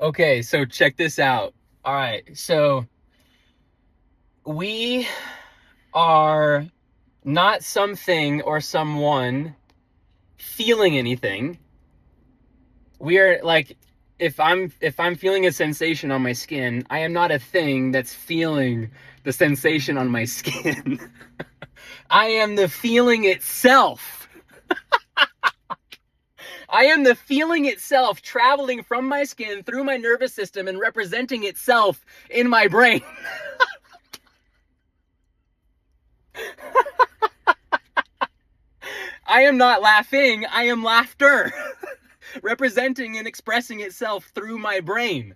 Okay, so check this out. All right, so we are not something or someone feeling anything. We are like if I'm feeling a sensation on my skin, I am not a thing that's feeling the sensation on my skin. I am the feeling itself. I am the feeling itself traveling from my skin through my nervous system and representing itself in my brain. I am not laughing, I am laughter, representing and expressing itself through my brain.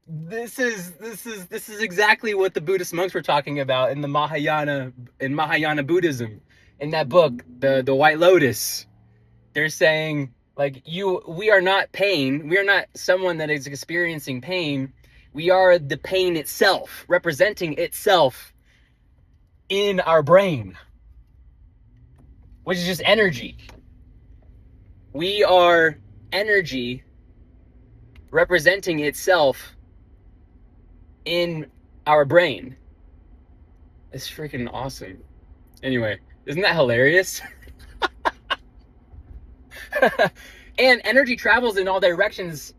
This is exactly what the Buddhist monks were talking about in the Mahayana Buddhism. In that book, the White Lotus. They're saying like we are not pain. We are not someone that is experiencing pain. We are the pain itself, representing itself in our brain, which is just energy. We are energy representing itself in our brain. It's freaking awesome. Anyway, isn't that hilarious? And energy travels in all directions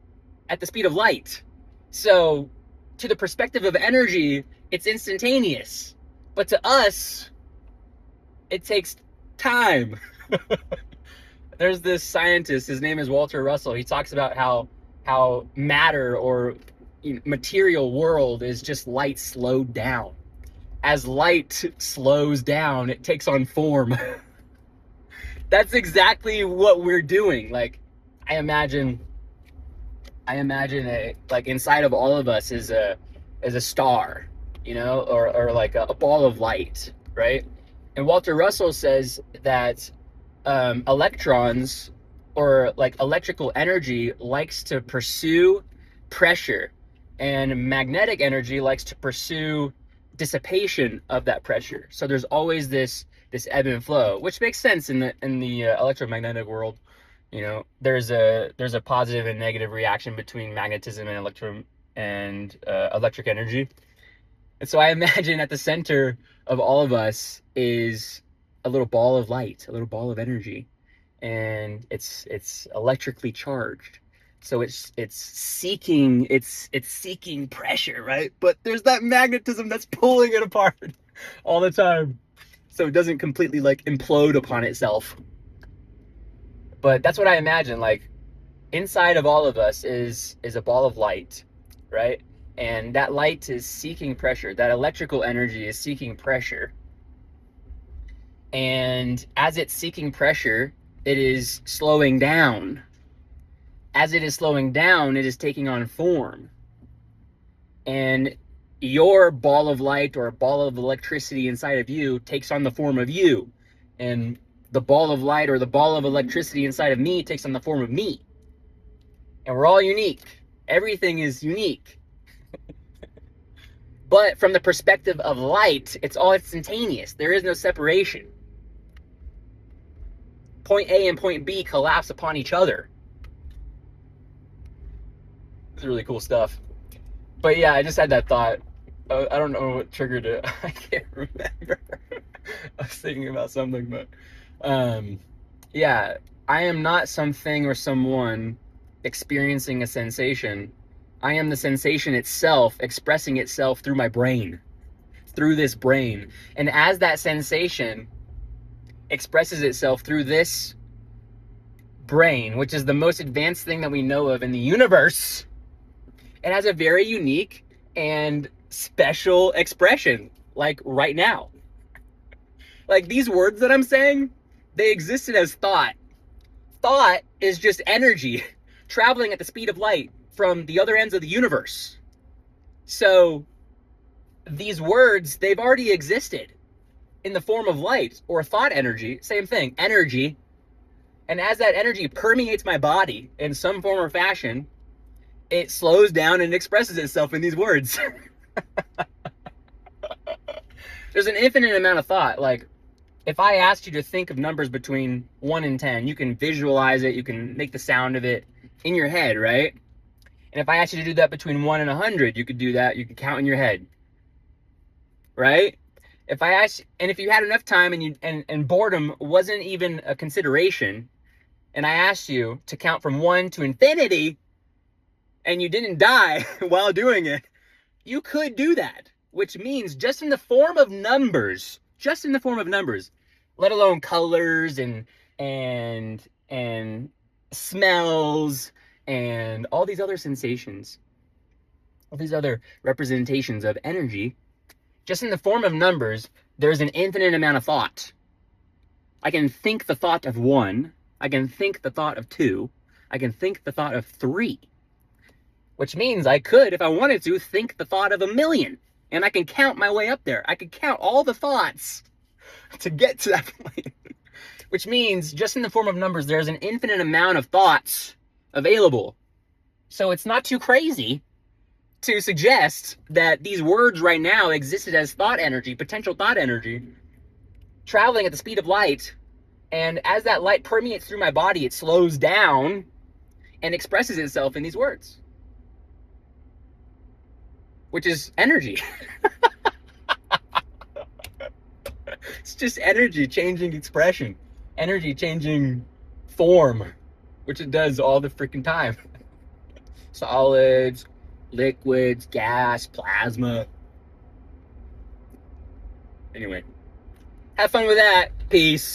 at the speed of light. So, to the perspective of energy, it's instantaneous. But to us, it takes time. There's this scientist, his name is Walter Russell. He talks about how matter or material world is just light slowed down. As light slows down, it takes on form. That's exactly what we're doing. Like, I imagine like inside of all of us is a star, or like a ball of light, right? And Walter Russell says that electrons or like electrical energy likes to pursue pressure, and magnetic energy likes to pursue dissipation of that pressure. So there's always this ebb and flow, which makes sense in the electromagnetic world. There's a positive and negative reaction between magnetism and electric energy. And so I imagine at the center of all of us is a little ball of light, a little ball of energy, and it's electrically charged. So it's seeking pressure, right? But there's that magnetism that's pulling it apart all the time, so it doesn't completely like implode upon itself. But that's what I imagine. Like, inside of all of us is a ball of light, right? And that light is seeking pressure. That electrical energy is seeking pressure. And as it's seeking pressure, it is slowing down. As it is slowing down, it is taking on form. And your ball of light or ball of electricity inside of you takes on the form of you. And the ball of light or the ball of electricity inside of me takes on the form of me. And we're all unique. Everything is unique. But from the perspective of light, it's all instantaneous. There is no separation. Point A and point B collapse upon each other. It's really cool stuff. But yeah, I just had that thought. I don't know what triggered it. I can't remember. I was thinking about something, but yeah, I am not something or someone experiencing a sensation. I am the sensation itself expressing itself through my brain, through this brain. And as that sensation expresses itself through this brain, which is the most advanced thing that we know of in the universe, it has a very unique and special expression, like right now. Like, these words that I'm saying, they existed as thought. Thought is just energy traveling at the speed of light from the other ends of the universe. So these words, they've already existed in the form of light or thought energy. Same thing, energy. And as that energy permeates my body in some form or fashion, it slows down and expresses itself in these words. There's an infinite amount of thought. Like, if I asked you to think of numbers between 1 and 10, you can visualize it, you can make the sound of it in your head, right? And if I asked you to do that between 1 and 100, you could do that. You could count in your head, right? If I asked, and if you had enough time and boredom wasn't even a consideration, and I asked you to count from 1 to infinity, and you didn't die while doing it, you could do that. Which means just in the form of numbers, let alone colors and smells and all these other sensations, all these other representations of energy, just in the form of numbers, there's an infinite amount of thought. I can think the thought of 1, I can think the thought of 2, I can think the thought of 3, which means I could, if I wanted to, think the thought of 1,000,000, and I can count my way up there. I can count all the thoughts to get to that point. Which means, just in the form of numbers, there's an infinite amount of thoughts available. So it's not too crazy to suggest that these words right now existed as thought energy, potential thought energy, traveling at the speed of light. And as that light permeates through my body, it slows down and expresses itself in these words, which is energy. It's just energy changing expression, energy changing form, which it does all the freaking time. Solids, liquids, gas, plasma. Anyway, have fun with that. Peace.